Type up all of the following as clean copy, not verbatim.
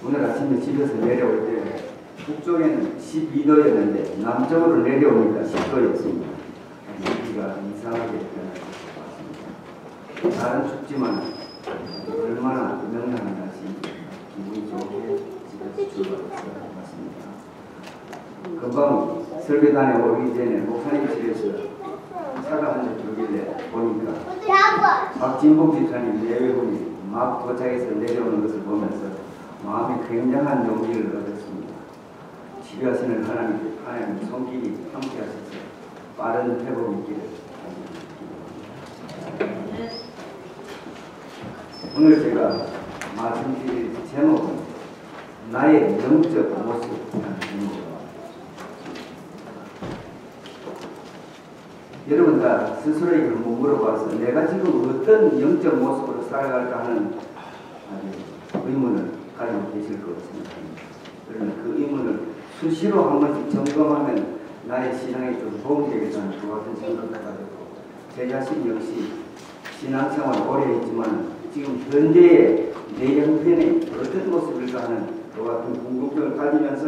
오늘 아침에 집에서 내려올 때 북쪽에는 12도였는데 남쪽으로 내려오니까 10도였습니다. 여기가 이상하게 변할 것 같습니다. 날은 춥지만 얼마나 명랑한 날씨인지 기분이 좋게 집에서 출발했을 것 같습니다. 금방 설교단에 오기 전에 목사님 집에서 차가 한 대 들길래 보니까 박진복 집사님 내외분이 막 도착해서 내려오는 것을 보면서 마음이 굉장한 용기를 얻었습니다. 지휘하시는 하나님 손길이 함께 하셔서 빠른 회복이 있기를 기도합니다. 오늘 제가 말씀드릴 제목은 나의 영적 모습이라는 제목입니다. 여러분 다 스스로에게 한번 물어봐서 내가 지금 어떤 영적 모습으로 살아갈까 하는 의문을 가지고 계실 것 같습니다. 그러면 그 의문을 수시로 한 번씩 점검하면 나의 신앙에 좀 도움이 되겠다는 그 같은 생각을 가지고 제 자신 역시 신앙생활 오래 했지만 지금 현재의 내 형편이 어떤 모습일까 하는 그 같은 궁금증을 가지면서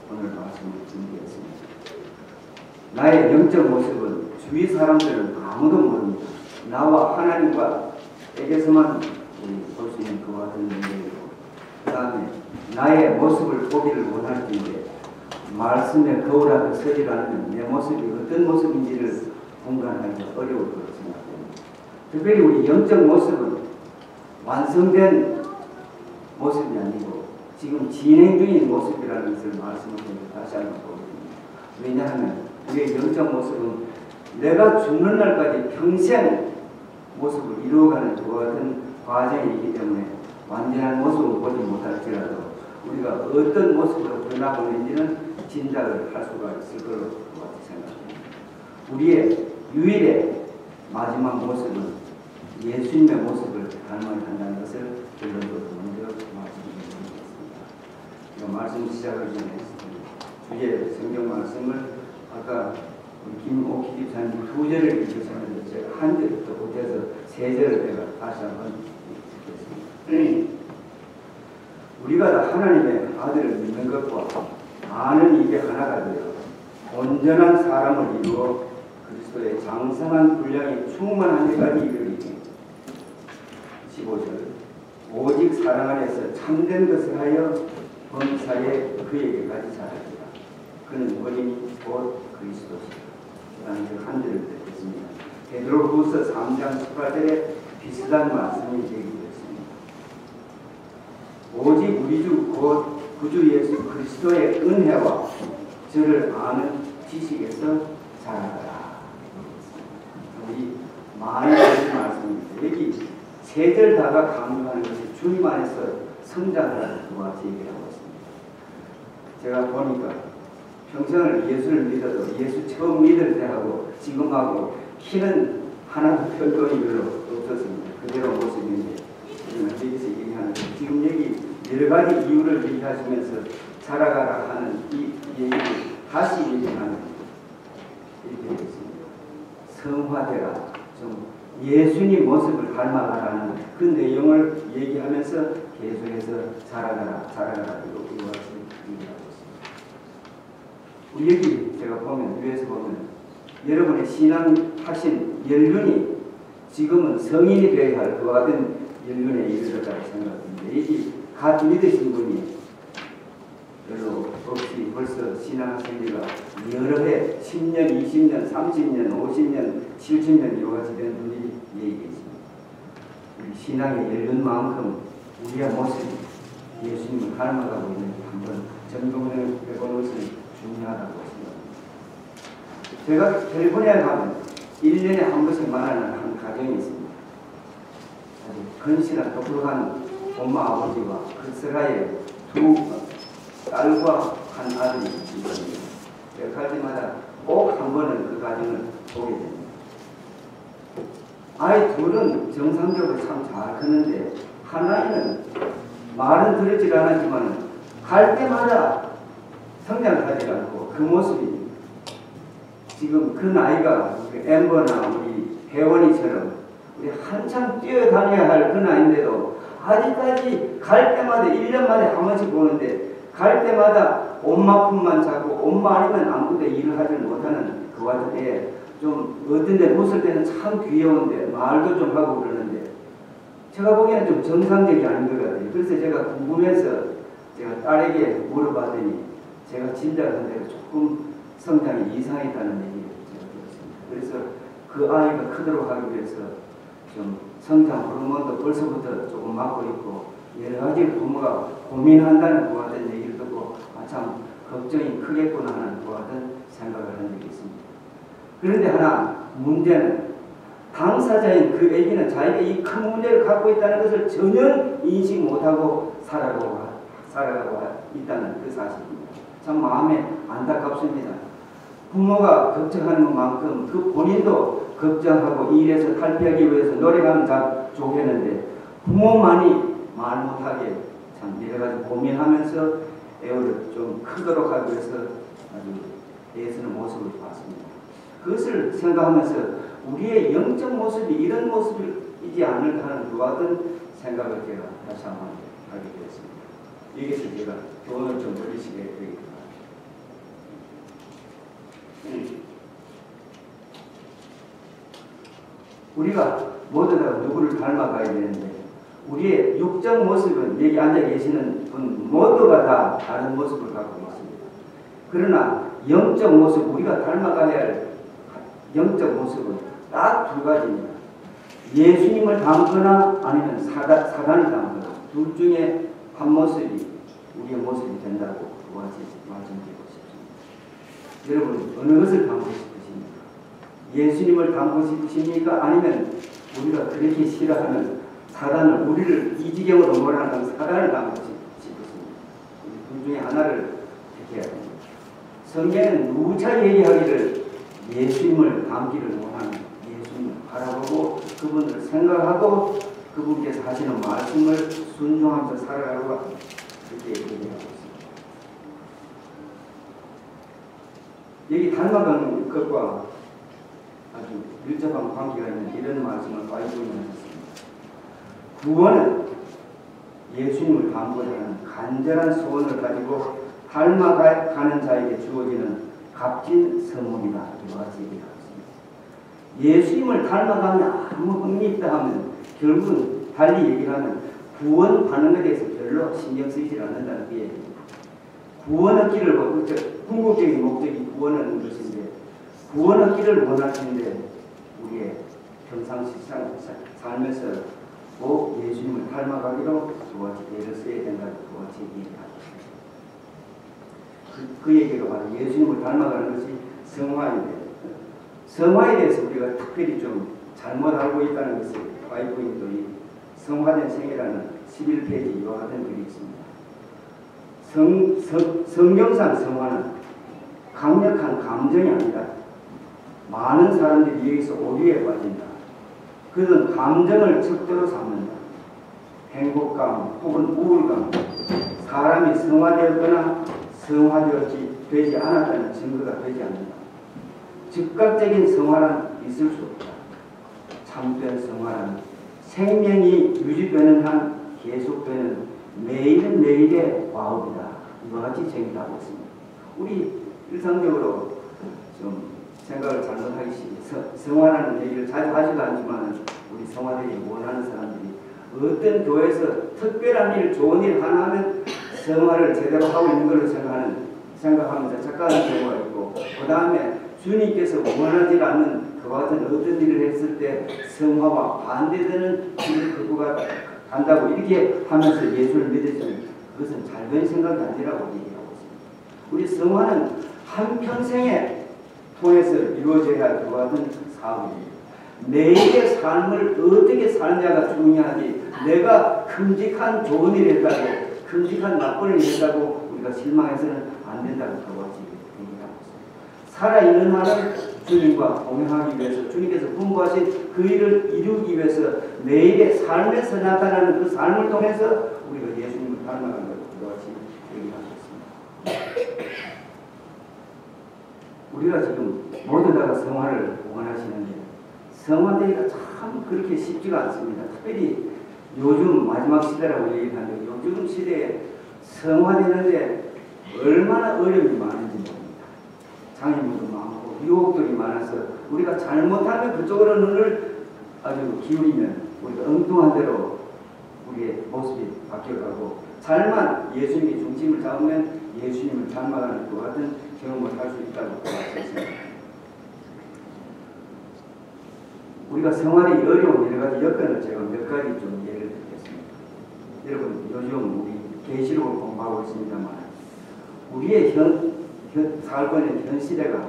오늘 말씀을 준비했습니다. 나의 영적 모습은 주위 사람들은 아무도 모릅니다. 나와 하나님과 에게서만 볼 수 있는 그와 같은 문제이고, 그 다음에 나의 모습을 보기를 원할 텐데 말씀에 거울 앞에 서질 않으면 내 모습이 어떤 모습인지를 분간하기 어려울 거라고 생각합니다. 특별히 우리 영적 모습은 완성된 모습이 아니고 지금 진행 중인 모습이라는 것을 말씀을 다시 한번 보겠습니다. 왜냐하면 우리의 영적 모습은 내가 죽는 날까지 평생 모습을 이루어가는 그와 같은 과정이 있기 때문에 완전한 모습을 보지 못할지라도 우리가 어떤 모습으로 변하고 있는지는 짐작을 할 수가 있을 거라고 생각합니다. 우리의 유일의 마지막 모습은 예수님의 모습을 닮아야 한다는 것을 결론적으로 먼저 말씀드리겠습니다. 말씀 시작하기 전에 주의 성경 말씀을 아까 김옥희 집사님 2절을 읽으셨는데 제가 한 절부터 못해서 3절을 제가 다시 한번 읽겠습니다. 우리가 다 하나님의 아들을 믿는 것과 아는 입이 하나가 되어 온전한 사람을 이루어 그리스도의 장성한 분량이 충만한 데까지 이르리니 15절 오직 사랑 안에서 참된 것을 하여 범사에 그에게까지 자라리라. 그는 어린이 곧 그리스도시다. 그 다음에 한 절을 듣겠습니다. 베드로후서 3장 18절에 비슷한 말씀이 얘기되었습니다. 오직 우리 주 곧 구주 예수 그리스도의 은혜와 저를 아는 지식에서 자라가라. 우리 많이 하는 말씀입니다. 여기 3절 다가 강조하는 것이 주님 안에서 성장하라는 것과 같이 얘기하고 있습니다. 제가 보니까 평생을 예수를 믿어도 예수 처음 믿을 때하고 지금하고 키는 하나도 별도이 별로 없었습니다. 그대로 모습인데 여기서 얘기하는 지금 여기 여러 가지 이유를 얘기하시면서 자라가라 하는 이 얘기를 다시 얘기하는 이렇게 되겠습니다. 성화되라, 좀 예수님 모습을 닮아가라는 그 내용을 얘기하면서 계속해서 자라가라 이거 같이 얘기하고 있습니다. 우리 여기 제가 보면 위에서 보면 여러분의 신앙하신 연륜이 지금은 성인이 되어야 할 그와 같은 연륜에 이르렀다고 생각합니다. 여기 갓 믿으신 분이 별로 없이 벌써 신앙하신 지가 여러 해 10년, 20년, 30년, 50년, 70년 이와 같이 된 분들이 여기 계십니다. 우리 신앙의 연륜만큼 우리의 모습이 예수님을 닮아가고 있는지 한번 점검을 해보는 것이 중요하다고 생각합니다. 제가 캘리포니아에 가면 1년에 한 번씩 만나는 한 가정이 있습니다. 아주 건실한 똑똑한 엄마 아버지와 그 사이에 2 딸과 한 아들이 있습니다. 몇 가지마다 꼭 한 번은 그 가정을 보게 됩니다. 아이 둘은 정상적으로 참 잘 크는데 한 아이는 말은 들었질 않았지만 갈 때마다 성장하지 않고 그 모습이 지금 그 나이가 엠버나 우리 혜원이처럼 우리 한참 뛰어다녀야 할 그 나이인데도 아직까지 갈 때마다 1년 만에 한 번씩 보는데 갈 때마다 엄마품만 자고 엄마 아니면 아무도 일을 하지 못하는 그 와중에 좀 어떤 데 웃을 때는 참 귀여운데 말도 좀 하고 그러는데 제가 보기에는 좀 정상적이 아닌 것 같아요. 그래서 제가 궁금해서 제가 딸에게 물어봤더니 제가 짐작한 대로 조금 성장이 이상했다는 얘기를 제가 들었습니다. 그래서 그 아이가 크도록 하기 위해서 좀 성장 호르몬도 벌써부터 조금 맞고 있고 여러 가지 부모가 고민한다는 그 같은 얘기를 듣고 참 걱정이 크겠구나 하는 그 같은 생각을 한 적이 있습니다. 그런데 하나 문제는 당사자인 그 아기는 자기가 이 큰 문제를 갖고 있다는 것을 전혀 인식 못하고 살아가고 있다는 그 사실입니다. 참 마음에 안타깝습니다. 부모가 걱정하는 것만큼 그 본인도 걱정하고 이 일에서 탈피하기 위해서 노력하는 자 좋겠는데 부모만이 말 못하게 참 여러 가지 고민하면서 애를 좀 크도록 하기 위해서 아주 애쓰는 모습을 봤습니다. 그것을 생각하면서 우리의 영적 모습이 이런 모습이지 않을까 하는 그와 같은 생각을 제가 다시 한번 하게 되었습니다. 여기서 제가 교훈을 좀 드리시게 되겠습니다. 우리가 모두 다 누구를 닮아가야 되는데 우리의 육적 모습은 여기 앉아 계시는 분 모두가 다 다른 모습을 갖고 있습니다. 그러나 영적 모습, 우리가 닮아가야 할 영적 모습은 딱 두 가지입니다. 예수님을 닮거나 아니면 사단이 닮거나 둘 중에 한 모습이 우리의 모습이 된다고 그 같이 말씀드리고 싶습니다. 여러분 어느 것을 닮고 싶으십니까? 예수님을 닮고 싶으십니까? 아니면 우리가 그렇게 싫어하는 사단을, 우리를 이 지경으로 몰아가는 사단을 닮고 싶으십니까? 둘 중에 하나를 택해야 됩니다. 성경은 누차 얘기하기를 예수님을 닮기를 원하는, 예수님을 바라보고 그분을 생각하고 그분께서 하시는 말씀을 순종하면서 살아가라고 그렇게 얘기하고 있습니다. 여기 닮아가는 것과 아주 밀접한 관계가 있는 이런 말씀을 바이블에 하셨습니다. 구원은 예수님을 닮고자 하는 간절한 소원을 가지고 닮아가는 자에게 주어지는 값진 선물이다. 이와 같이 얘기하고 있습니다. 예수님을 닮아가면 아무 의미 있다 하면 결국은 달리 얘기를 하면 구원 받는 것에 대해서 별로 신경 쓰이지 않는다는 그 얘기입니다. 구원 얻기를 궁극적인 목적이 구원 얻는 것인데 구원 얻기를 원하시는데 우리의 평상시 삶에서 꼭 예수님을 닮아가기로 그같이 애를 써야 된다고 그같이 얘기합니다. 그 얘기가 바로 예수님을 닮아가는 것이 성화인데 성화에 대해서 우리가 특별히 좀 잘못 알고 있다는 것을 바이블도 이 성화된 생애라는 11페이지 이와 같은 글이 있습니다. 성경상 성화는 강력한 감정이 아니다. 많은 사람들이 여기서 오류에 빠진다. 그것은 감정을 척도로 삼는다. 행복감 혹은 우울감, 사람이 성화되었거나 성화되지 않았다는 증거가 되지 않는다. 즉각적인 성화란 있을 수 없다. 참된 성화란 생명이 유지되는 한 계속되는 매일매일의 과업이다. 이와 같이 정의하고 있습니다. 우리 일상적으로 좀 생각을 잘못하기 쉽습니다. 성화라는 얘기를 자주 하지도 않지만 우리 성화되기 원하는 사람들이 어떤 교회에서 특별한 일, 좋은 일 하나 하면 성화를 제대로 하고 있는 걸로 생각하면서 착각하는 경우가 있고 그 다음에 주님께서 원하지 않는 그와 같은 어떤 일을 했을 때 성화와 반대되는 길을 끌고 간다고 이렇게 하면서 예수를 믿으시는 그것은 잘된 생각이 아니라고 얘기하고 있습니다. 우리 성화는 한평생에 통해서 이루어져야 할 그와 같은 사업입니다. 내일의 삶을 어떻게 사느냐가 중요하지 내가 큼직한 좋은 일을 했다고 큼직한 나쁜 일을 했다고 우리가 실망해서는 안 된다고 그것이 얘기하고 있습니다. 살아있는 한은 주님과 동행하기 위해서 주님께서 분부하신 그 일을 이루기 위해서 내일의 삶에서 나타나는 그 삶을 통해서 우리가 예수님을 닮아가는 것 그것이 얘기하고 있습니다. 우리가 지금 모두 다가 성화를 원하시는데 성화되기가 참 그렇게 쉽지가 않습니다. 특별히 요즘 마지막 시대라고 얘기하는데 요즘 시대에 성화되는데 얼마나 어려움이 많은지 모릅니다. 장애물도 많고 유혹들이 많아서 우리가 잘못하면 그쪽으로 눈을 아주 기울이면 우리가 엉뚱한 대로 우리의 모습이 바뀌어가고 잘만 예수님의 중심을 잡으면 예수님을 닮아가는 것 같은 경험을 할 수 있다고 생각했습니다. 우리가 생활이 어려운 여러 가지 여건을 제가 몇 가지 좀 예를 들겠습니다. 여러분 요즘 우리 계시록을 공부하고 있습니다만 우리의 살고 있는 현 시대가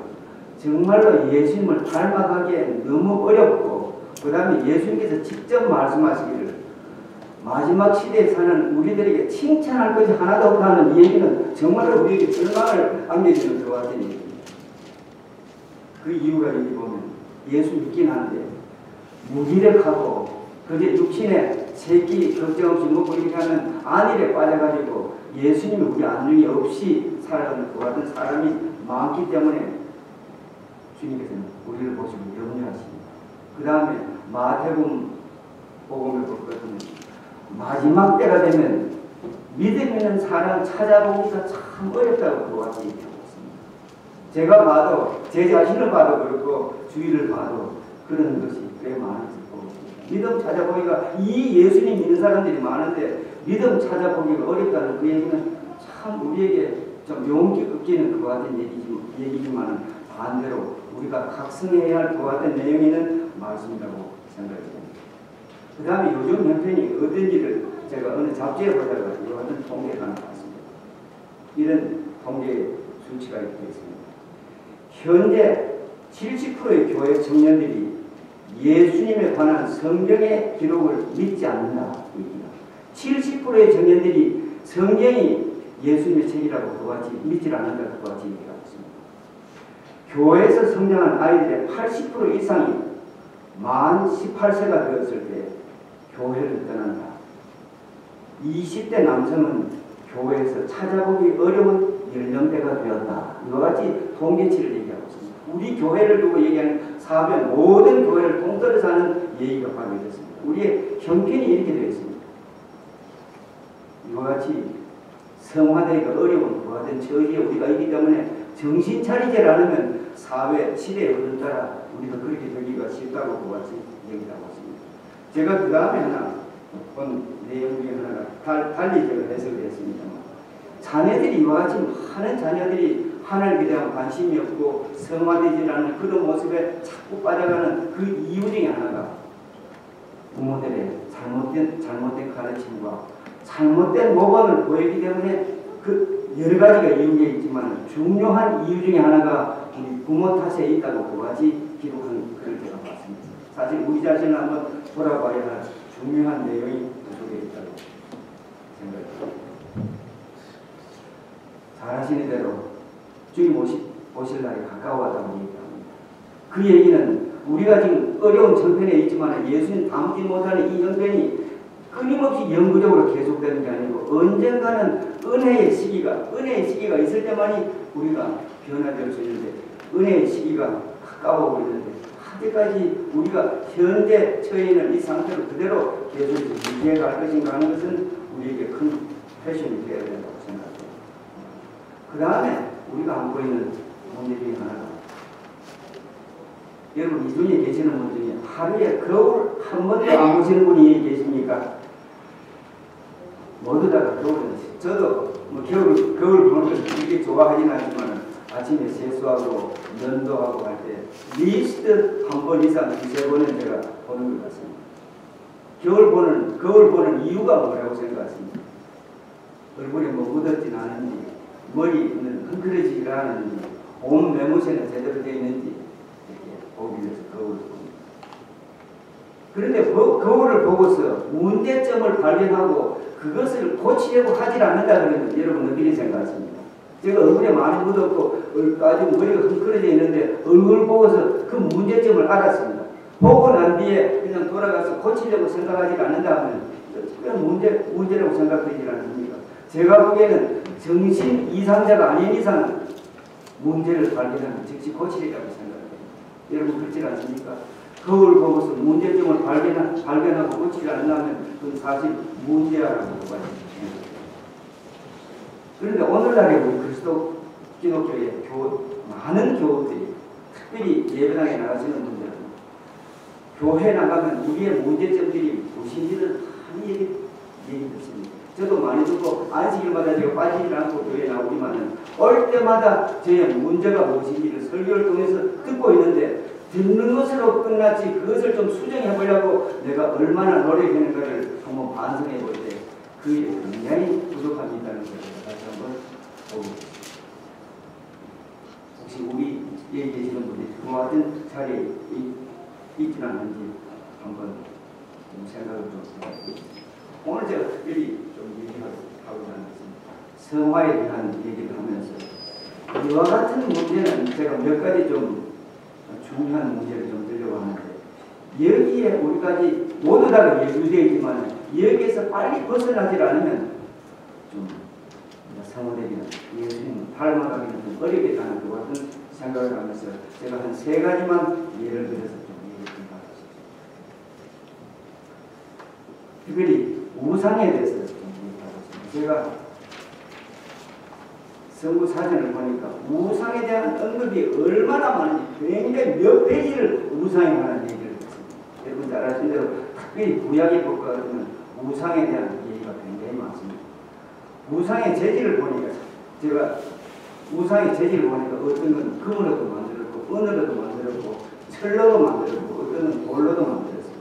정말로 예수님을 닮아가기에 너무 어렵고 그 다음에 예수님께서 직접 말씀하시기를 마지막 시대에 사는 우리들에게 칭찬할 것이 하나도 없다는 이 얘기는 정말로 우리에게 절망을 안겨주는 것 같은 얘기입니다. 그 이유가 여기 보면 예수 믿긴 하는데 무기력하고 그저 육신의 세끼 걱정 없이 먹고 이렇게 하는 안일에 빠져가지고 예수님이 우리 안중에 없이 살아가는 것 같은 사람이 많기 때문에 주님께서는 우리를 보시고 염려하십니다. 그 다음에 마태복음 복음을 볼 것은 마지막 때가 되면 믿음 있는 사람 찾아보기가 참 어렵다고 그와 같이 얘기하고 있습니다. 제가 봐도 제 자신을 봐도 그렇고 주위를 봐도 그런 것이 꽤 많아서 믿음 찾아보기가 이 예수님 믿는 사람들이 많은데 믿음 찾아보기가 어렵다는 그 얘기는 참 우리에게 좀 용기 얻기는 그와 같은 얘기지만 반대로 우리가 각성해야 할 그와 같은 내용이 있는 말씀이라고 생각합니다. 그 다음에 요즘 형편이 어떤지를 제가 어느 잡지에 보다가 이와 같은 통계가 나왔습니다. 이런 통계 수치가 있습니다. 현재 70%의 교회 청년들이 예수님에 관한 성경의 기록을 믿지 않는다. 70%의 청년들이 성경이 예수님의 책이라고 그같이 믿지 않는다고 그같이 얘기하고 있습니다. 교회에서 성장한 아이들의 80% 이상이 만 18세가 되었을 때 교회를 떠난다. 20대 남성은 교회에서 찾아보기 어려운 연령대가 되었다. 이와 같이 통계치를 얘기하고 있습니다. 우리 교회를 두고 얘기하는 사변 모든 교회를 통틀어서 하는 얘기가 발견됐습니다. 우리의 형편이 이렇게 되어 있습니다. 이와 같이 성화되기가 어려운 그와 같은 처지에 우리가 있기 때문에 정신 차리지 않으면 사회, 시대의 흐름 따라 우리가 그렇게 되기가 쉽다고 그와 같이 얘기하고 있습니다. 제가 그 다음에 하나 본 내용 중에 하나가 달리 제가 해석을 했습니다만 자녀들이 이와 같이 많은 자녀들이 하나님에 대한 관심이 없고 성화되지 않는 그런 모습에 자꾸 빠져가는 그 이유 중에 하나가 부모들의 잘못된 가르침과 잘못된 모범을 보이기 때문에 그 여러 가지가 이유가 있지만 중요한 이유 중에 하나가 우리 부모 탓에 있다고 그같이 기록한 그런 때가 많습니다. 사실 우리 자신을 한번 돌아봐야 할 중요한 내용이 그 속에 있다고 생각합니다. 잘 아시는 대로 주님 오실 날이 가까워하다고 얘기합니다. 그 얘기는 우리가 지금 어려운 형편에 있지만 예수님 담지 못하는 이 형편이 끊임없이 영구적으로 계속되는 게 아니고 언젠가는 은혜의 시기가 있을 때만이 우리가 변화될 수 있는데 은혜의 시기가 가까워 보이는데 아직까지 우리가 현재 처해 있는 이 상태로 그대로 계속 유지해 갈 것인가 하는 것은 우리에게 큰 패션이 되어야 된다고 생각합니다. 그 다음에 우리가 안고 있는 문제 중에 하나가 여러분 이 중에 계시는 분 중에 하루에 거울 한 번도 안 보시는 분이 계십니까? 모두 다 거울은 저도 뭐 거울 보는 걸 그렇게 좋아하지는 않지만 아침에 세수하고 면도하고 할 때 리스트 한 번 이상 두세 번은 제가 보는 것 같습니다. 거울 보는 이유가 뭐라고 생각하십니까? 얼굴에 뭐 묻었진 않은지 머리는 흔들리지 않았는지 몸 매무새는 제대로 되어 있는지 이렇게 보기 위해서 거울을 봅니다. 그런데 거울을 보고서 문제점을 발견하고 그것을 고치려고 하질 않는다 그러면 여러분 어떻게 생각하십니까? 제가 얼굴에 많이 묻었고 아주 머리가 흥그러져 있는데 얼굴 보고서 그 문제점을 알았습니다. 보고 난 뒤에 그냥 돌아가서 고치려고 생각하지 않는다 하면 그냥 문제라고 생각되지 않습니까? 제가 보기에는 정신 이상자가 아닌 이상 문제를 발견하면 즉시 고치려고 생각합니다. 여러분 그렇지 않습니까? 거울 보고서 문제점을 발견하고 고치지 않는다면 그건 사실 문제라고 봐요. 그런데 오늘날에 우리 그리스도 기독교의 많은 교우들이 특별히 예배당에 나가시는 분들은 교회 나가면 우리의 문제점들이 무엇인지를 많이 얘기 듣습니다. 저도 많이 듣고 안식일마다 제가 빠지지 않고 교회에 나오지만은 올 때마다 저의 문제가 무엇인지를 설교를 통해서 듣고 있는데 듣는 것으로 끝났지 그것을 좀 수정해 보려고 내가 얼마나 노력했는가를 한번 반성해 볼 때 그게 굉장히 부족합니다는 것을 다시 한번 보고 있습니다. 혹시 우리 여기 계시는 분들이 그와 같은 자리에 있지는 않는지 한번 생각을 좀 해보겠습니다. 오늘 제가 특별히 좀 얘기하고자 하는 것은 성화에 대한 얘기를 하면서 이와 같은 문제는 제가 몇 가지 좀 중요한 문제를 좀 들려고 하는데 여기에 우리까지 모두 다 예수되어 있지만 여기에서 빨리 벗어나지 않으면 좀 성화되기는 예수님 닮아가기는 좀 어렵겠다는 것 같은 생각을 하면서 제가 한 3가지만 예를 들어서 좀 얘기해 바랍니다. 특별히 우상에 대해서 좀 얘기하겠습니다. 제가 성부 사전을 보니까 우상에 대한 언급이 얼마나 많은지 굉장히 몇 페이지를 우상에 관한 얘기를 했습니다. 여러분 잘 아시는 대로 특별히 구약의 법과 같으면 우상에 대한 얘기가 굉장히 많습니다. 우상의 재질을 보니까 제가 우상의 재질을 보니까 어떤 건 금으로도 만들었고 은으로도 만들었고 철로도 만들었고 어떤 건 돌로도 만들었습니다.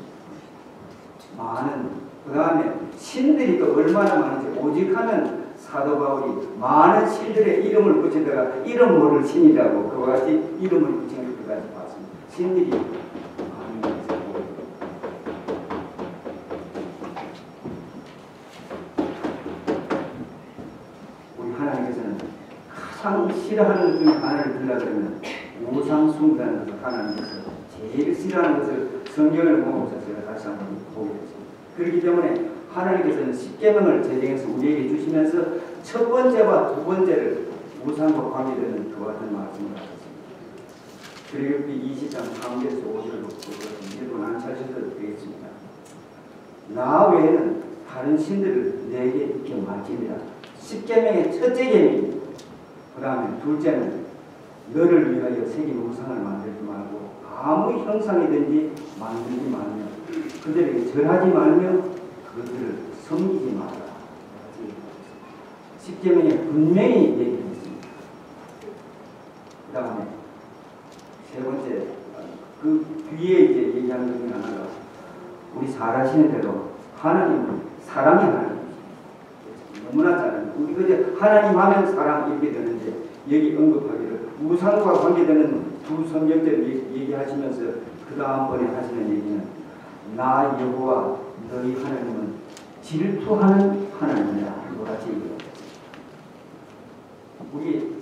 많은 그 다음에 신들이 또 얼마나 많은지 오직하면 사도 바울이 많은 신들의 이름을 붙이다가 이름 모를 신이라고 그와 같이 이름을 붙인 것까지 봤습니다. 신들이 많은 것을 보입니다. 우리 하나님께서는 가장 싫어하는 것 중에 하나를 들려드리면 우상 숭배하는 것을 하나님께서 제일 싫어하는 것을 성경을 보면서 제가 다시 한번 보게 됐습니다. 그렇기 때문에 하나님께서는 십계명을 제정해서 우리에게 주시면서 첫 번째와 두 번째를 우상과 관계되는 그와 같은 말씀을 하셨습니다. 그리고 20장 3절에서 5절을 보고 여러분 안 찾으셔도 되겠습니다. 나 외에는 다른 신들을 내게 있게 말지니라. 십계명의 첫째 계명입니다. 그 다음에 둘째는 너를 위하여 새긴 우상을 만들지 말고 아무 형상이든지 만들지 말며 그들에게 절하지 말며 그것들을 섬기지 마라. 십계명에 분명히 얘기했습니다. 그 다음에 세 번째 그 뒤에 이제 얘기하는 것 중에 하나가 우리 잘 아시는 대로 하나님은 사랑의 하나님이십니다. 너무나 잘 압니다. 우리 그저 하나님 하면 사랑 이렇게 되는데 여기 언급하기를 우상과 관계되는 두 성경들을 얘기하시면서 그 다음번에 하시는 얘기는 나 여호와 너희 하나님은 질투하는 하나님이다. 같이 얘기합니다. 우리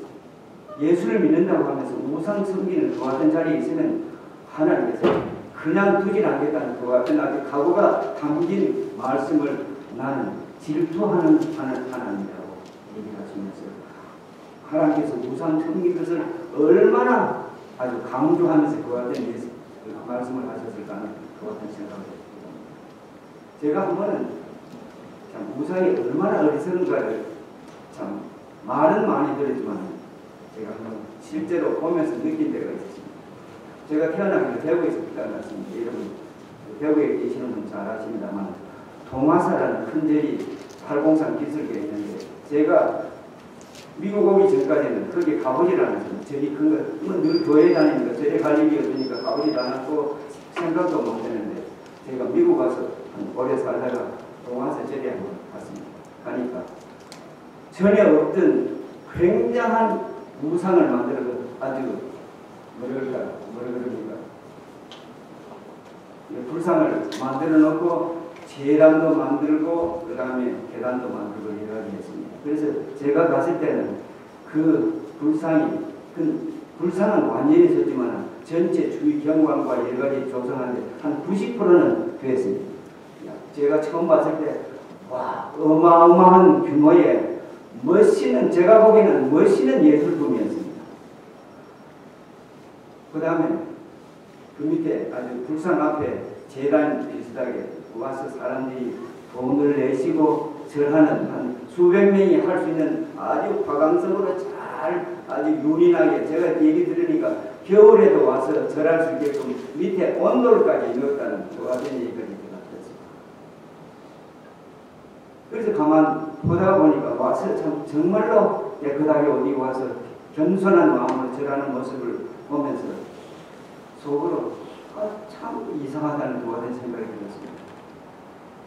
예수를 믿는다고 하면서 우상 섬기는 그 같은 자리에 있으면 하나님께서 그냥 두질 않겠다는 그 같은 아주 각오가 담긴 말씀을 나는 질투하는 하나님이라고 얘기하시면서 하나님께서 우상 섬기는 것을 얼마나 아주 강조하면서 그 같은 말씀을 하셨을까 하는 그 같은 생각을 했습니다. 제가 한 번은 참 우상이 얼마나 어리석은가를 참 말은 많이 들었지만 제가 한번 실제로 보면서 느낀 데가 있었습니다. 제가 태어나기 대구에서 태어났습니다. 여러분 대구에 계시는 분 잘 아십니다만 동화사라는 큰 절이 팔공산 기슭에 있는데 제가 미국 오기 전까지는 거기 가보질 않았습니다. 절이 큰 거, 늘 교회 다니니까 절에 갈 일이 없으니까 가보질 않았고 생각도 못 했는데 제가 미국 가서 오래 살다가 동화사 절에 한번 갔습니다. 가니까 전혀 없던 굉장한 우상을 만들어서 아주 뭐라 그럽니까? 불상을 만들어 놓고 제단도 만들고 그 다음에 계단도 만들고 여러 가지 했습니다. 그래서 제가 갔을 때는 그 불상은 완전히 섰지만 전체 주위 경관과 여러 가지 조성하는데 한 90%는 됐습니다. 제가 처음 봤을 때 와 어마어마한 규모의 멋있는 제가 보기에는 멋있는 예술품이었습니다. 그 다음에 그 밑에 아주 불상 앞에 재단 비슷하게 와서 사람들이 돈을 내시고 절하는 한 수백 명이 할 수 있는 아주 화강성으로 잘 아주 윤인하게 제가 얘기 들으니까 겨울에도 와서 절할 수 있게끔 밑에 온돌까지 넣었다는 그 같은 얘기가 들었습니다. 그래서 가만 보다 보니까 와서 참 정말로 깨끗하게 어디 와서 겸손한 마음으로 절하는 모습을 보면서 속으로 참 이상하다는 그 같은 생각이 들었습니다.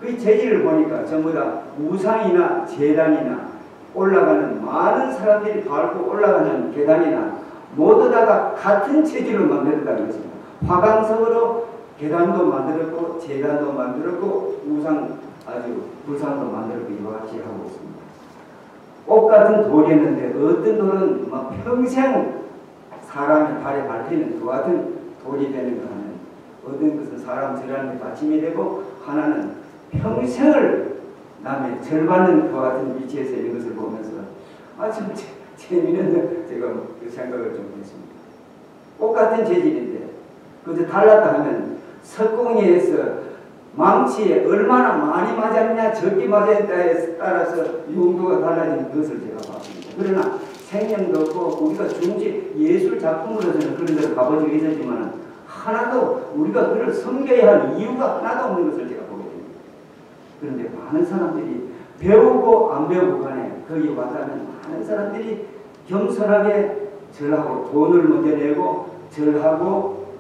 그 재질을 보니까 전부 다 우상이나 제단이나 올라가는 많은 사람들이 밟고 올라가는 계단이나 모두 다가 같은 체질로 만들었다는 것입니다. 화강석으로 계단도 만들었고 제단도 만들었고 우상 아주 불상도 만들었고 이와 같이 하고 있습니다. 똑같은 돌이었는데 어떤 돌은 막 평생 사람의 발에 밟히는 그 같은 돌이 되는 거 하는 어떤 것은 사람 절하는 데 받침이 되고 하나는 평생을 남의 절받는 그 같은 위치에서 있는 것을 보면서 참 재미있는 제가 그 생각을 좀 했습니다. 똑같은 재질인데 그저 달랐다 하면 석공예에서 망치에 얼마나 많이 맞았냐 적게 맞았냐에 따라서 용도가 달라지는 것을 제가 봤습니다. 그러나 생명도 없고 우리가 중지 예술 작품으로서는 그런 데를 가본 적이 있었지만 하나도 우리가 그를 섬겨야 할 이유가 하나도 없는 것을 제가 보게 됩니다. 그런데 많은 사람들이 배우고 안 배우고 간에 거기 왔다면 많은 사람들이 겸손하게 절하고 돈을 먼저 내고 절하고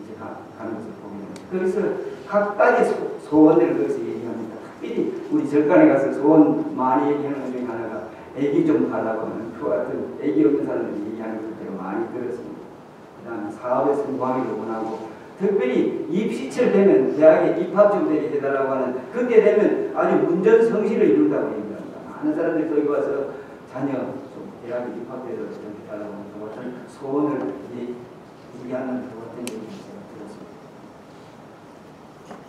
이제 가는 것을 보게 됩니다. 그래서 각가지 소원들을 거기서 얘기합니다. 특별히 우리 절간에 가서 소원 많이 얘기하는 것 중에 하나가 애기 좀 달라고 하는 그 같은 애기 없는 사람들이 얘기하는 것을 제가 많이 들었습니다. 그 다음에 사업에 성공하기를 원하고 특별히 입시철 되면 대학에 입학 좀 되게 해달라고 하는 그때 되면 아주 문전성시를 이룬다고 얘기합니다. 많은 사람들이 거기 와서 자녀 좀 대학에 입학돼서 좀 해달라고 하는 그 같은 소원을 얘기하는 그 같은 얘기를 제가 들었습니다.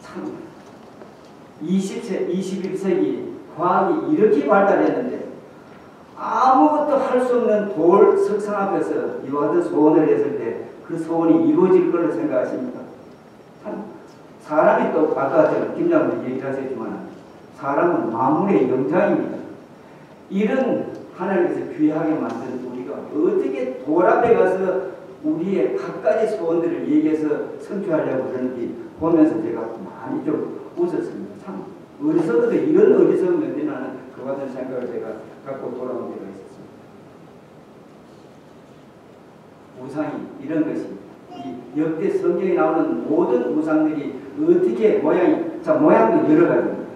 참 21세기 과학이 이렇게 발달했는데 아무것도 할 수 없는 돌 석상 앞에서 이와 같은 소원을 했을 때 그 소원이 이루어질 걸로 생각하십니까? 참 사람이 또 아까 김장도 얘기를 하셨지만 사람은 만물의 영장입니다. 이런 하나님께서 귀하게 만든 우리가 어떻게 돌 앞에 가서 우리의 각가지 소원들을 얘기해서 성취하려고 그러는지 보면서 제가 많이 좀 웃었습니다. 참 어리석어도 이런 어리석은 면이라는 그 같은 생각을 제가 갖고 돌아온 때가 있었습니다. 우상이 이런 것이 이 역대 성경에 나오는 모든 우상들이 어떻게 모양도 여러 가지입니다.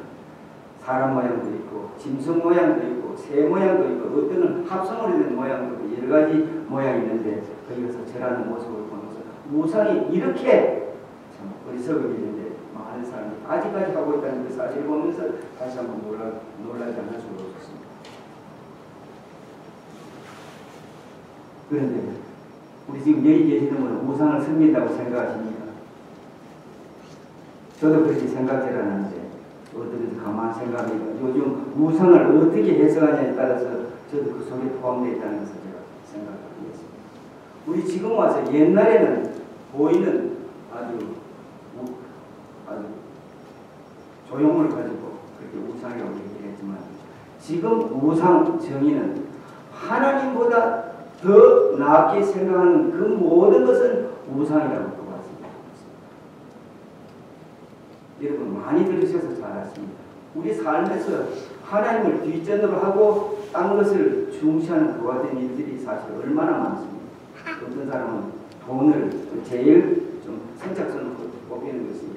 사람 모양도 있고 짐승 모양도 있고 새 모양도 있고 어떤 합성으로 된 모양도 있고 여러 가지 모양이 있는데 거기서 절하는 모습을 보면서 우상이 이렇게 참 어리석은 일인데 많은 사람이 아직까지 하고 있다는 그 사실을 보면서 다시 한번 놀라지 않을 수가 없었습니다. 그런데 우리 지금 여기 계시는 분은 우상을 섬긴다고 생각하십니까? 저도 그렇게 생각질 않았는데 어떤 데서 가만히 생각하니까 요즘 우상을 어떻게 해석하냐에 따라서 저도 그 속에 포함되어 있다는 것을 제가 생각하고 있습니다. 우리 지금 와서 옛날에는 보이는 아주 조형물 가지고 그렇게 우상이라고 얘기했지만 지금 우상 정의는 하나님보다 더 나게 생각하는 그 모든 것은 우상이라고 볼 것 같습니다. 여러분 많이 들으셔서 잘 아십니다. 우리 삶에서 하나님을 뒷전으로 하고 딴 것을 중시하는 그 같은 일들이 사실 얼마나 많습니다. 어떤 사람은 돈을 제일 좀 선착순으로 꼽히는 것이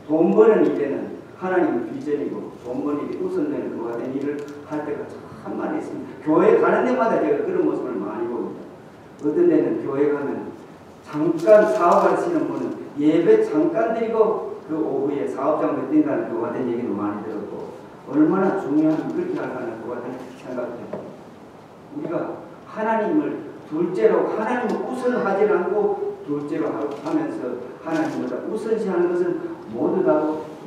돈 버는 일에는 하나님은 뒷전이고 돈 버는 일이 우선되는 그 같은 일을 할 때가 참 많이 있습니다. 교회 가는 데마다 제가 그런 모습을 많이 봅니다. 어떤 데는 교회 가면 잠깐 사업하시는 분은 예배 잠깐 드리고 그 오후에 사업장으로 뛴다는 그 같은 얘기도 많이 들었고 얼마나 중요한 그렇게 하는 그 같은 생각도 해요. 우리가 하나님을 둘째로 하나님을 우선하지 않고 둘째로 하면서 하나님보다 우선시하는 것은 모두 다가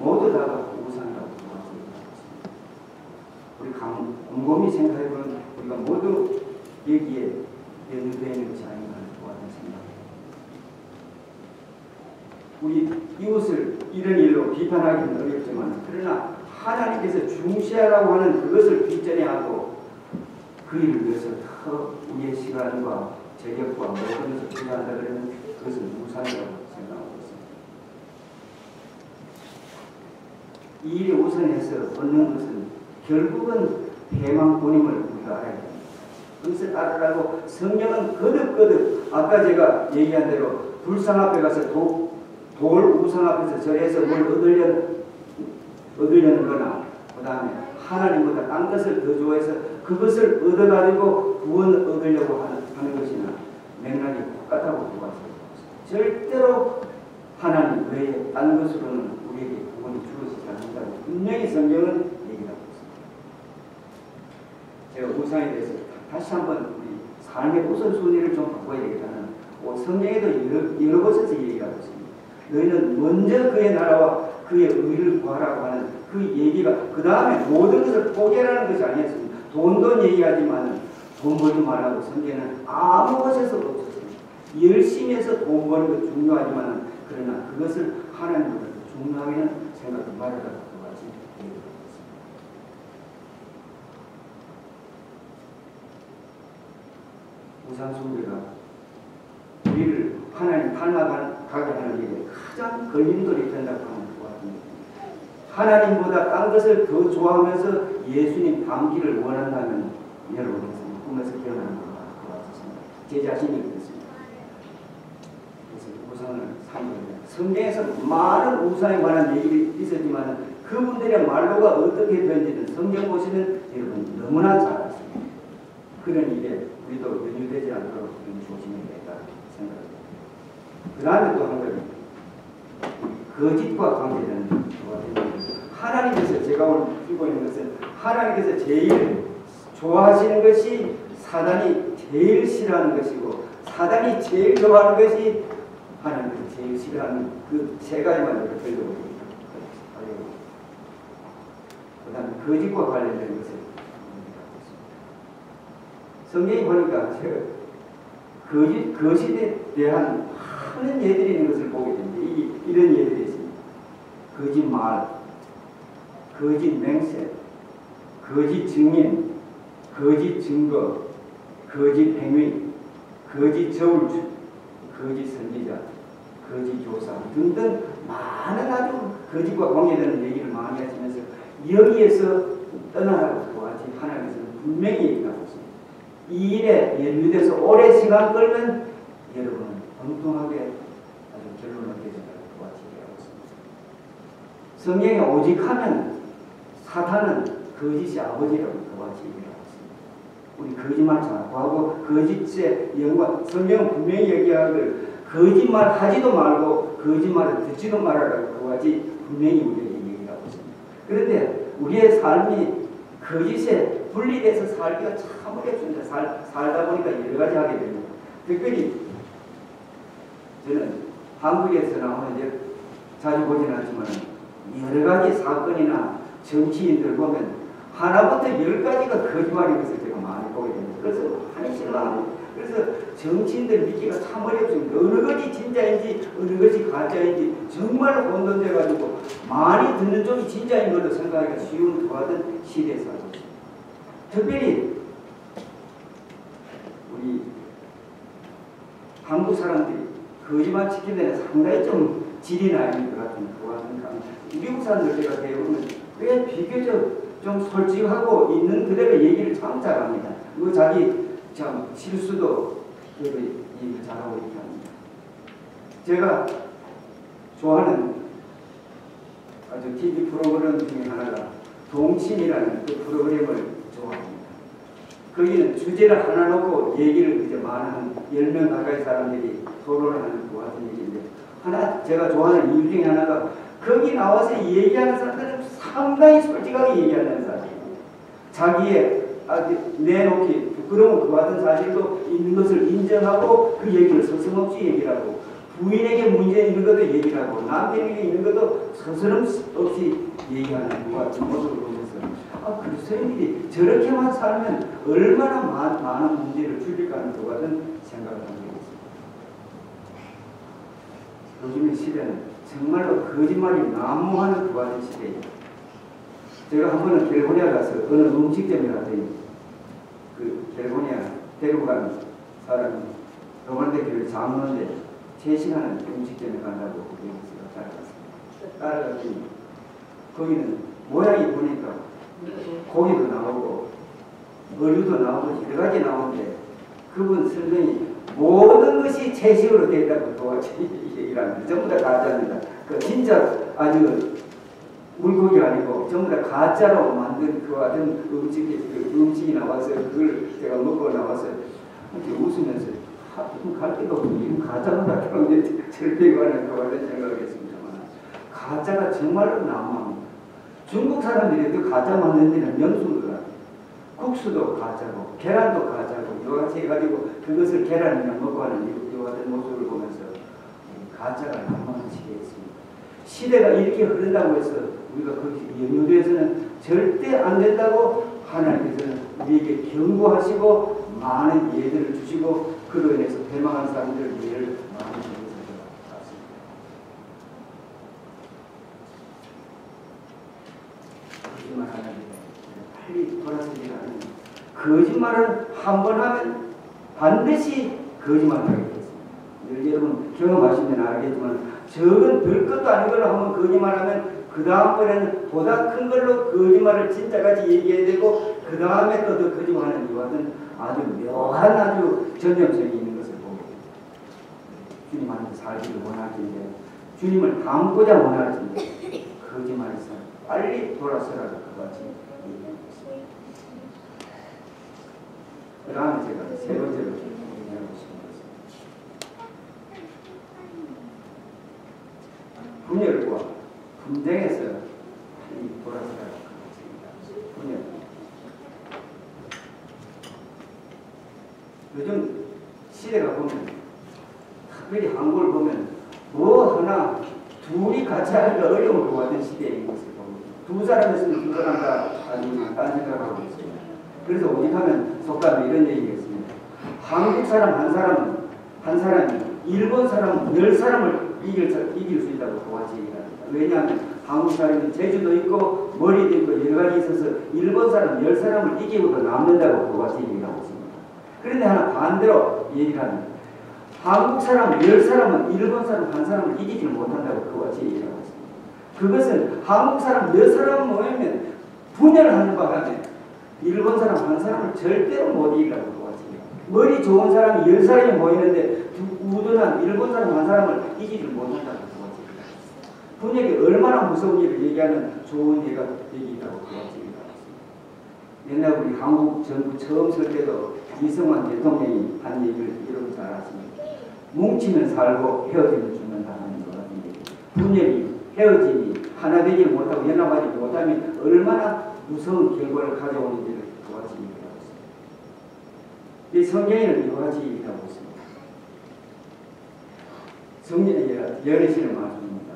우상이라고 생각합니다. 우리 곰곰이 생각해보면 우리가 모두 여기에 연루되어 있는 것이 아닌가 하는 것 같은 생각입니다. 우리 이웃을 이런 일로 비판하기는 어렵지만 그러나 하나님께서 중시하라고 하는 그것을 뒷전에 하고 그 일을 위해서 더 우리의 시간과 재력과 모든 것을 필요한다 그러면 그것은 우상이라고 생각하고 있습니다. 이 일에 우선해서 얻는 것은 결국은 대망권임을 우리가 알아야 됩니다. 그것을 따르라고 성령은 거듭거듭 아까 제가 얘기한 대로 불상 앞에 가서 돌 우상 앞에서 절에서 뭘 얻으려는 거나 그 다음에 하나님보다 딴 것을 더 좋아해서 그것을 얻어가지고 구원 얻으려고 하는 것이나 맥락이 똑같다고 보았습니다. 절대로 하나님 외에 딴 것으로는 우리에게 구원이 주어지지 않는다고 분명히 성경은 얘기하고 있습니다. 제가 우상에 대해서 다시 한번 우리 삶의 우선순위를 좀 바꿔야 되겠다는 성경에도 여러 곳에서 얘기하고 있습니다. 너희는 먼저 그의 나라와 그의 의를 구하라고 하는 그 얘기가 그 다음에 모든 것을 포기하라는 것이 아니었습니다. 돈도 얘기하지만 돈 벌지 말라고 성경에는 아무 곳에서 없었습니다. 열심히 해서 돈 버는 것 중요하지만 그러나 그것을 하나님보다 중요하게는 생각하지 말아라고 같이 얘기하고 있습니다. 우상 숭배가 우리를 하나님 닮아가게 하는 일에 가장 걸림돌이 된다고 하는 것 같습니다. 하나님보다 딴 것을 더 좋아하면서 예수님 닮기를 원한다면 여러분께서 꿈에서 깨어나는 것 같습니다. 제 자신이 그렇습니다. 그래서 우상을 삼는 성경에서 많은 우상에 관한 얘기가 있었지만 그분들의 말로가 어떻게 되는지는 성경 보시면 여러분 너무나 잘 아십니다. 그런 일에 우리도 연유되지 않도록 조심해야겠다 생각합니다. 그 다음에 또 한 가지 거짓과 관계되는 하나님께서 제가 오늘 풀고 있는 것은 하나님께서 제일 좋아하시는 것이 사단이 제일 싫어하는 것이고 사단이 제일 좋아하는 것이 하나님께서 제일 싫어하는 그 세 가지만 이렇게 들려보입니다. 그 다음에 거짓과 관련된 것을 성경에 보니까 제가 거짓에 대한 많은 예들이 있는 것을 보게 됩니다. 이런 예들이 있습니다. 거짓말, 거짓 맹세, 거짓 증인, 거짓 증거, 거짓 행위, 거짓 저울주, 거짓 선지자, 거짓 교사 등등 많은 아주 거짓과 관계되는 얘기를 많이 하시면서 여기에서 떠나라고 그와 같이 하나님께서는 분명히 얘기하고 있습니다. 이 일에 연루돼서 오래 시간 끌면 여러분은 엉뚱하게 아주 결론을 내게 된다고 그와 같이 얘기하고 있습니다. 성경에 오직 하면 사탄은 거짓의 아버지라고 그와 같이 얘기하고 있습니다. 우리 거짓말 자고하고 거짓의 영광 성경은 분명히 얘기하기를 거짓말 하지도 말고 거짓말을 듣지도 말아라고 그와 같이 분명히 우리에게 얘기하고 있습니다. 그런데 우리의 삶이 거짓에 분리돼서 살기가 참 어렵습니다. 살다 보니까 여러 가지 하게 됩니다. 특별히 저는 한국에서 나오는 이제 자주 보지는 않지만 여러 가지 사건이나 정치인들 보면 하나부터 10가지가 거짓말인 것을 제가 많이 보게 됩니다. 그래서 많이 실망합니다. 그래서 정치인들 믿기가 참 어렵습니다. 어느 것이 진짜인지 어느 것이 가짜인지 정말 혼돈돼가지고 많이 듣는 쪽이 진짜인 걸로 생각하기가 쉬운 도하던 시대에 살고 있습니다. 특별히 우리 한국 사람들이 거짓말 지키는 데는 상당히 좀 질이 나 있는 것 같은 미국 사람들 제가 배우면 꽤 비교적 좀 솔직하고 있는 그대로 얘기를 참 잘합니다. 그리고 자기 참 실수도 그대로 얘기를 잘하고 이렇게 합니다. 제가 좋아하는 아주 TV 프로그램 중에 하나가 동침이라는 그 프로그램을 좋아합니다. 거기는 주제를 하나 놓고 얘기를 이제 많은 10명 가까이 사람들이 토론을 하는 그 같은 얘기인데 하나 제가 좋아하는 이유 중에 하나가 거기 나와서 얘기하는 사람들은 상당히 솔직하게 얘기하는 사람입니다. 자기의 내놓기 부끄러운 그 같은 사실도 있는 것을 인정하고 그 얘기를 서슴없이 얘기를 하고 부인에게 문제 있는 것도 얘기를 하고 남편에게 있는 것도 서슴없이 얘기하는 그 같은 모습을 보면서 그리스도인들이 저렇게만 살면 얼마나 많은 문제를 줄일까 하는 그 같은 생각을 하게 됐습니다. 요즘의 시대는 정말로 거짓말이 난무하는 그 같은 시대예요. 제가 한 번은 캘리포니아 가서 어느 음식점에 갔더니 그 캘리포니아 데리고 간 사람이 로마대 교회 장로인데 3시간은 음식점에 간다고 여기서 따라갔더니 거기는 모양이 보니까 고기도 나오고 어류도 나오고 여러 가지 나오는데 그분 설명이 모든 것이 채식으로 되어 있다고 도와지 얘기를 합니다. 전부 다 가짜입니다. 그 진짜 아주 물고기가 아니고 전부 다 가짜로 만든 그 같은 음식이 나와서 그걸 제가 먹고 나와서 이렇게 웃으면서 갈 데가 없고 이건 가짜다 그런 절대관을 그 같은 생각을 했습니다만 가짜가 정말로 난무합니다. 중국 사람들이 또 가짜 만든 데는 명수가 국수도 가짜고 계란도 가짜고 이거같이 해가지고 그것을 계란이랑 먹고 하는 이 같은 모습을 보면서 가짜가 난무하는 시대였습니다. 시대가 이렇게 흐른다고 해서 우리가 거기서 연유도에서는 절대 안 된다고 하나님께서는 우리에게 경고하시고 많은 예들을 주시고 그로 인해서 패망한 사람들을 예를 많이 주셔서 같습니다. 거짓말 하나님 빨리 돌아서지가 않는 거짓말은 한 번 하면 반드시 거짓말을 하게 되겠습니다. 여러분 경험하시면 알겠지만 적은 별것도 아닌 걸로 한번 거짓말하면 그 다음번에는 보다 큰 걸로 거짓말을 진짜같이 얘기해야 되고 그 다음에 또 더 거짓말하는 이와 같은 아주 묘한 아주 전염성이 있는 것을 보게 됩니다. 주님한테 살기를 원하는데 주님을 닮고자 원하는데 거짓말에서 빨리 돌아서라고 그같이 얘기했습니다. 그 다음에 제가 세 번째로 얘기하고 싶은 것은 분열과 분쟁에서 돌아서라고 그랬습니다. 분열. 요즘 시대가 보면 특별히 한국을 보면 뭐 하나 둘이 같이 하기가 어려운 것 같은 시대인 것을 봅니다. 두 사람 있으면 두 사람 다 아니면 딴 생각하고 있습니다. 그래서 오직 하면 속담에 이런 얘기가 있습니다. 한국 사람 한 사람이 일본 사람 10사람을 이길 수 있다고 그같이 얘기합니다. 왜냐하면 한국 사람이 재주도 있고 머리도 있고 여러 가지 있어서 일본 사람 10사람을 이기고도 남는다고 그같이 얘기하고 있습니다. 그런데 하나 반대로 얘기를 합니다. 한국 사람 10사람은 일본 사람 한 사람을 이기지 못한다고 그같이 얘기하고 있습니다. 그것은 한국 사람 10사람 모이면 분열하는 바람에 일본 사람 한 사람을 절대로 못 이기라고 그같이 얘기합니다. 머리 좋은 사람이 10사람이 모이는데 우둔한 일본 사람 한 사람을 이기지 못한다고 그같이 얘기합니다. 분열이 얼마나 무서운 일을 얘기하는 좋은 얘기라고 그같이 얘기하고 있습니다. 옛날 우리 한국 정부 처음 설 때도 이승만 대통령이 한 얘기를 여러분 잘 아십니다. 뭉치면 살고 헤어지면 죽는다는 것 같은 얘기. 분열이 헤어짐이 하나 되지 못하고 연합하지 못하면 얼마나 무서운 결과를 가져오는지를 그같이 얘기하고 있습니다. 이 성경에는 이와 같이 얘기하고 있습니다. 성경에 열애시는 말씀입니다.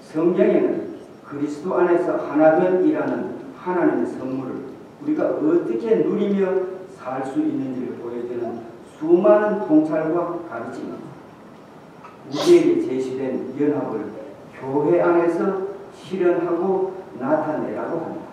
성경에는 그리스도 안에서 하나됨이라는 하나님의 선물을 우리가 어떻게 누리며 살 수 있는지를 보여주는 수많은 통찰과 가르침입니다. 우리에게 제시된 연합을 교회 안에서 실현하고 나타내라고 합니다.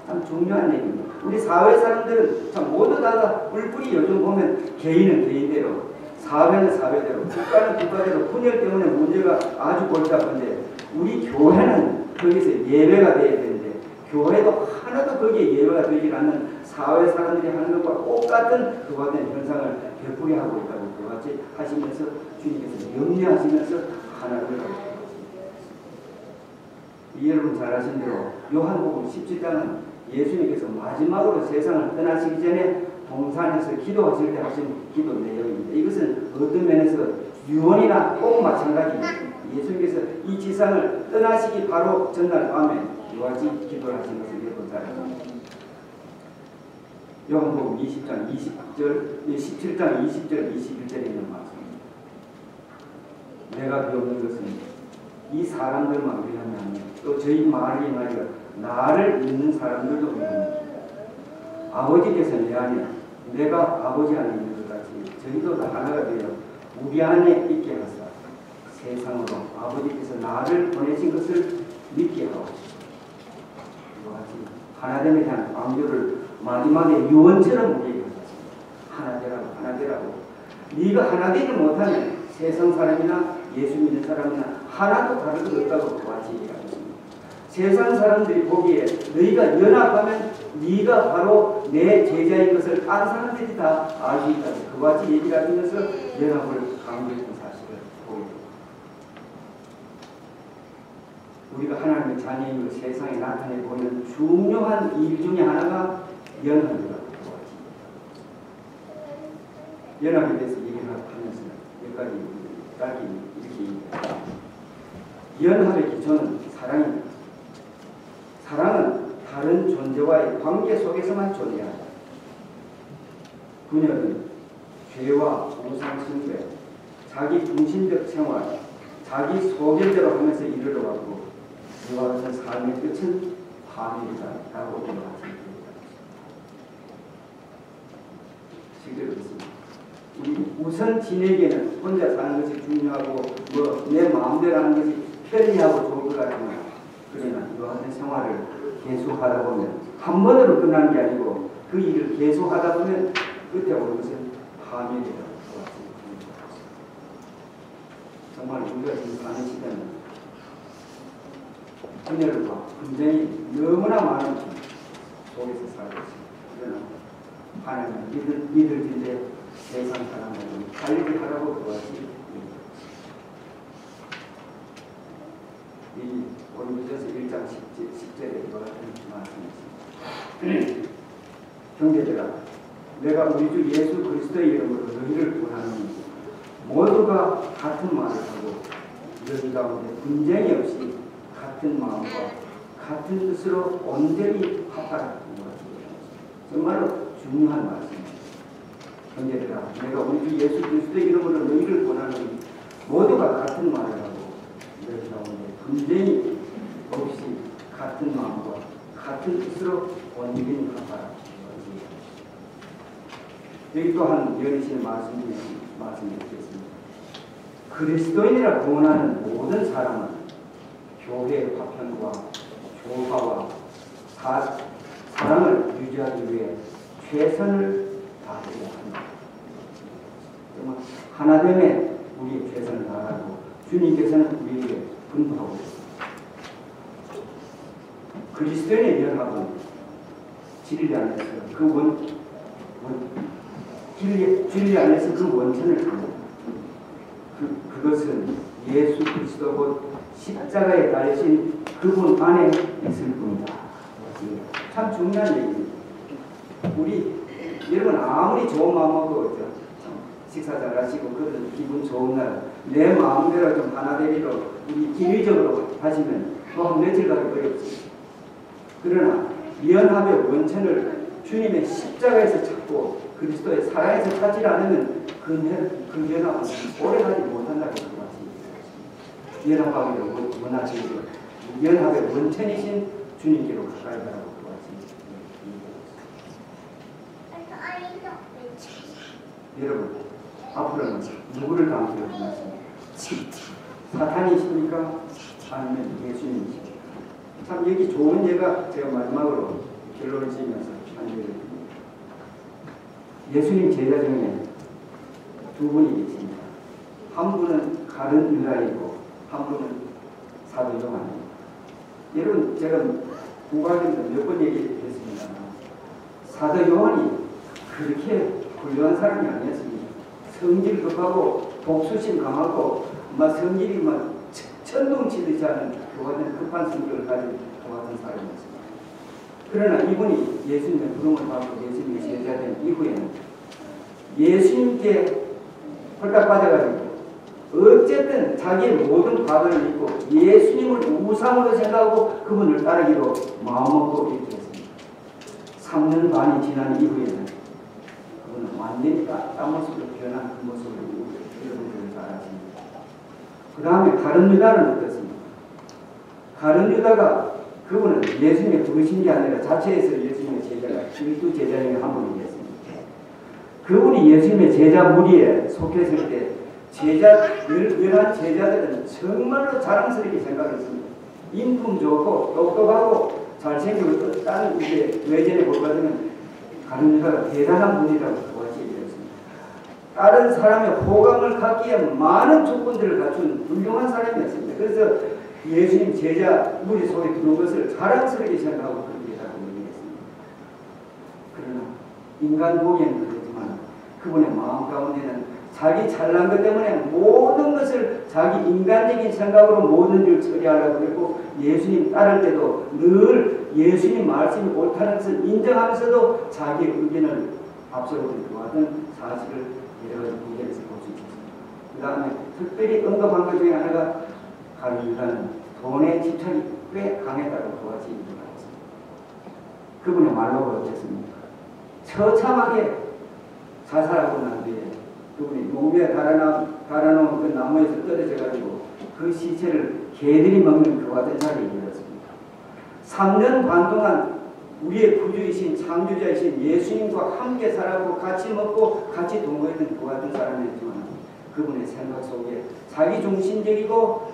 참 중요한 얘기입니다. 우리 사회 사람들은 참 모두 다 뿔뿔이 요즘 보면 개인은 개인대로 사회는 사회대로 국가는 국가대로 분열 때문에 문제가 아주 골치 아픈데 우리 교회는 거기서 예외가 되어야 되는데 교회도 하나도 거기에 예외가 되지 않는 사회 사람들이 하는 것과 똑같은 그와 같은 현상을 베풀게 하고 있다고 그같이 하시면서 주님께서 염려하시면서 하나를 하고 여러분 잘 아신 대로 요한복음 17장은 예수님께서 마지막으로 세상을 떠나시기 전에 동산에서 기도하실 때 하신 기도 내용입니다. 이것은 어떤 면에서 유언이나 꼭 마찬가지입니다. 예수님께서 이 지상을 떠나시기 바로 전날 밤에 이와 같이 기도를 하신 것을 여러분 잘 아십니다. 요한복음 20장 20절, 17장 20절, 21절에 있는 말씀입니다. 내가 배우는 것은 이 사람들만 위함이 아니라 또 저희 말을 인하여 나를 믿는 사람들도 위함입니다. 아버지께서 내 안에 내가 아버지 안에 있는 것 같이 저희도 다 하나가 되어 우리 안에 있게 하사 세상으로 아버지께서 나를 보내신 것을 믿게 하고 이와 같이 하나됨에 대한 강조를 마지막에 유언처럼 우리에게 하셨습니다. 하나 되라고 하나 되라고. 네가 하나 되지 못하면 세상 사람이나 예수 믿는 사람이나 하나도 다를 것 없다고 그와 같이 얘기하셨습니다. 세상 사람들이 보기에 너희가 연합하면 네가 바로 내 제자인 것을 다른 사람들이 다 알 수 있다고 그와 같이 얘기를 하면서 연합을 강조했던 사실을 보게 됩니다. 우리가 하나님의 자녀임을 세상에 나타내 보이는 중요한 일 중에 하나가 연합이라고 연합에 대해서 얘기를 하면서 몇 가지 짧게 이렇게 얘기합니다. 연합의 기초는 사랑입니다. 사랑은 다른 존재와의 관계 속에서만 존재한다. 그녀는 죄와 우상 숭배, 자기 중심적 생활, 자기 소견대로 하면서 이르러갔고 그와 같은 삶의 끝은 파멸이다라고 얘기합니다. 실제로 그렇습니다. 우리 우선 지내기에는 혼자 사는 것이 중요하고 내 마음대로 하는 것이 편리하고 좋을 것 같지만 그러나 이와 같은 생활을 계속하다 보면 한 번으로 끝나는 게 아니고 그 일을 계속하다 보면 끝에 오는 것은 파멸이라고 정말 우리가 지금 사는 시대는 분열과 분쟁이 너무나 많은 속에서 살고 있습니다. 그러나 하나님 믿을 텐데 세상 사람들은 관리를 하라고 그것이 이 고린도전서 1장 10절에 이와 같은 말씀이 있습니다. 형제들아 내가 우리 주 예수 그리스도의 이름으로 너희를 구하노니 모두가 같은 말을 하고 너희 가운데 분쟁이 없이 같은 마음과 같은 뜻으로 온전히 합하라는 것입니다. 정말로 중요한 말씀입니다. 형제들아 내가 우리 주 예수 그리스도의 이름으로 너희를 권하노니 모두가 같은 말을 하고 너희 가운데 분쟁이 없이 같은 마음과 같은 뜻으로 온전히 합하라. 여기 또한 여리시는 말씀이 있겠습니다. 그리스도인이라 공언하는 모든 사람은 교회의 화평과 조화와 사랑을 유지하기 위해 최선을 다해야 합니다. 정말 하나됨에 우리의 최선을 다하고 주님께서는 우리에게 분부하고 있습니다. 그리스도인의 연합은 진리 안에서 진리 안에서 그 원천을 합니다. 그것은 예수 그리스도 곧 십자가에 달리신 그분 안에 있을 뿐이다. 참 중요한 얘기입니다. 우리 여러분 아무리 좋은 마음 먹고 식사 잘 하시고 그런 기분 좋은 날 내 마음대로 좀 하나 되기로 우리 기밀적으로 하시면 또 한 며칠 가기 어렵습니다. 그러나 연합의 원천을 주님의 십자가에서 찾고 그리스도의 사랑에서 찾지 않으면 그 연합은 오래가지 못한다고 그러지. 연합하기를 원하시고 연합의 원천이신 주님께로 가까이 가라고 그러지. 여러분 앞으로는 누구를 담기로 원하십니까? 사탄이십니까? 아니면 예수님이십니까? 참 여기 좋은 예가 제가 마지막으로 결론을 지으면서 한 예를 듭니다. 예수님 제자 중에 두 분이 계십니다. 한 분은 가룟 유다이고 한 분은 사도 요한입니다. 여러분 제가 구간에서 몇 번 얘기했습니다. 사도 요한이 그렇게 훌륭한 사람이 아니었습니다. 성질 급하고 독수심 강하고 성질이 천둥치듯이 하는 그 같은 급한 성격을 가진 그 같은 사람이었습니다. 그러나 이분이 예수님의 부름을 받고 예수님의 제자된 이후에는 예수님께 홀딱 빠져가지고 어쨌든 자기의 모든 과거를 잊고 예수님을 우상으로 생각하고 그분을 따르기로 마음먹고 이렇게 했습니다. 3년 반이 지난 이후에는 그분은 완전히 딴 모습으로 변한 그 모습을 여러분들은 잘 아십니다. 그 다음에 가룟 유다는 어떻습니까? 가룟 유다가 그분은 예수님의 부르신 게 아니라 자체에서 예수님의 제자가 12 제자 중에 한 분이었습니다. 그분이 예수님의 제자 무리에 속했을 때 열한 제자들은 정말로 자랑스럽게 생각했습니다. 인품 좋고 똑똑하고 잘생기고 다른 이제 외전에 볼 것 같으면 가룟 유다가 대단한 분이라고 그것이 얘기했습니다. 다른 사람의 호감을 갖기에 많은 조건들을 갖춘 훌륭한 사람이었습니다. 그래서 예수님 제자 무리 속에 들어온 것을 자랑스럽게 생각하고 그렇게 하고 얘기했습니다. 그러나 인간 보기에는 그렇지만 그분의 마음 가운데는 자기 잘난 것 때문에 모든 것을 자기 인간적인 생각으로 모든 일을 처리하려고 그랬고, 예수님 따를 때도 늘 예수님 말씀이 옳다는 것을 인정하면서도 자기 의견을 앞세우려고 하던 사실을 여러 가지 구절에서 볼 수 있습니다. 그 다음에 특별히 언급한 것 중에 하나가 가룟 유다는 돈에 집착이 꽤 강했다고 그것이 인정하였습니다. 그분의 말로 어땠습니까? 처참하게 자살하고 난 뒤에 그분이 목에 달아놓은 그 나무에서 떨어져가지고 그 시체를 개들이 먹는 그와 같은 자리에 이르렀습니다. 3년 반 동안 우리의 구주이신 창조자이신 예수님과 함께 살았고 같이 먹고 같이 동거했던 그와 같은 사람이었지만 그분의 생각 속에 자기 중심적이고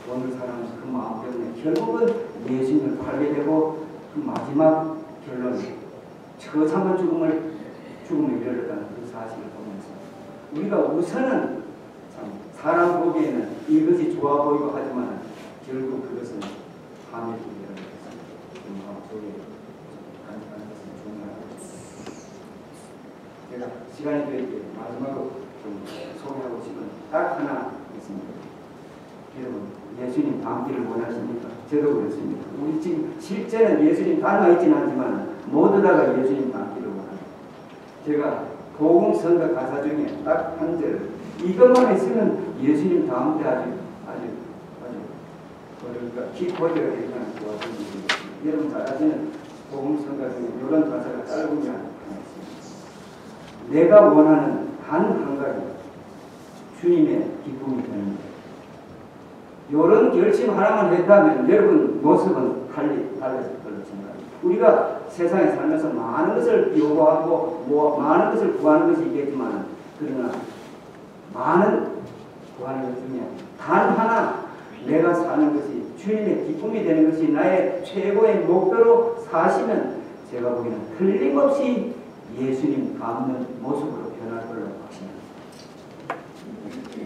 돈을 사랑하는 그 마음 때문에 결국은 예수님을 팔게 되고 그 마지막 결론 처참한 죽음에 이르렀다는 그 사실을 보면서 우리가 우선은 참 사람 보기에는 이것이 좋아 보이고 하지만 결국 그것은 함의 길이라는 것을 마음 속에 간직하는 것은 중요하다. 제가 시간이 되게 마지막으로 좀 소개하고 싶은 딱 하나 있습니다. 여러분 예수님 닮기를 원하십니까? 저도 그렇습니다. 우리 지금 실제는 예수님 닮아 있지는 않지만 모두 다가 예수님 닮기를 원합니다. 제가 복음 선거 가사 중에 딱 한 절 이것만 있으면 예수님 다음 때 아주 그러니까 키포드가 되면 좋아집니다. 여러분 잘 아시는 복음 선거 중에 이런 가사가 짧으면 하나 있습니다. 내가 원하는 단 한 가지 주님의 기쁨이 되는 것. 이런 결심 하나만 했다면 여러분 모습은 달라질 걸로 생각합니다. 우리가 세상에 살면서 많은 것을 요구하고 많은 것을 구하는 것이 있겠지만 그러나 많은 구하는 것 중에 단 하나 내가 사는 것이 주님의 기쁨이 되는 것이 나의 최고의 목표로 사시면 제가 보기에는 틀림없이 예수님 닮는 모습으로 변할 걸로 확신합니다.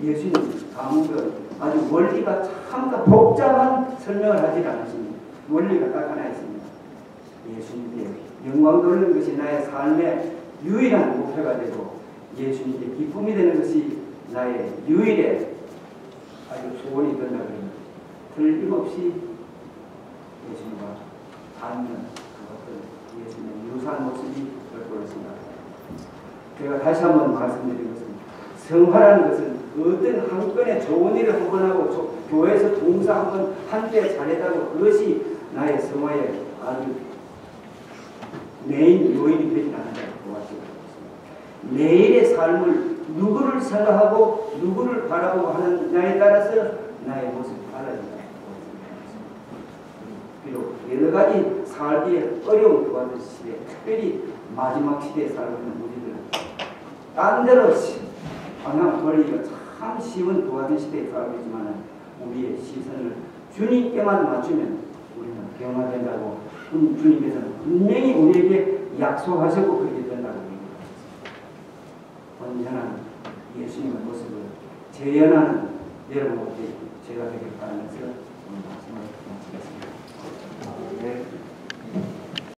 예수님 닮는 것 아주 원리가 참 복잡한 설명을 하지 않으십니다. 원리가 딱 하나 있습니다. 예수님께 영광 돌리는 것이 나의 삶의 유일한 목표가 되고 예수님께 기쁨이 되는 것이 나의 유일의 아주 소원이 된다 그러면 틀림없이 예수님과 닮는 그것들 예수님의 유사한 모습이 될 거라고 생각합니다. 제가 다시 한번 말씀드린 것은 성화라는 것은 어떤 한 건의 좋은 일을 한 번 하고 교회에서 봉사 한 번 한때 잘했다고 그것이 나의 성화의 아주 메인 요인이 되지 않는다고 보았습니다. 매일의 삶을 누구를 생각하고 누구를 바라보고 하느냐에 따라서 나의 모습이 달라진다고 보았습니다. 비록 여러 가지 살기에 어려운 그와 같은 시대, 특별히 마지막 시대에 살고 있는 우리들은 딴 데로 방향 돌리기가 참 쉬운 그와 같은 시대에 살고 있지만 우리의 시선을 주님께만 맞추면 우리는 변화된다고 주님께서는 분명히 우리에게 약속하셨고 그렇게 된다고 얘기합니다. 온전한 예수님의 모습을 재현하는 여러분 제가 되길 바라면서 오늘 말씀을 마치겠습니다.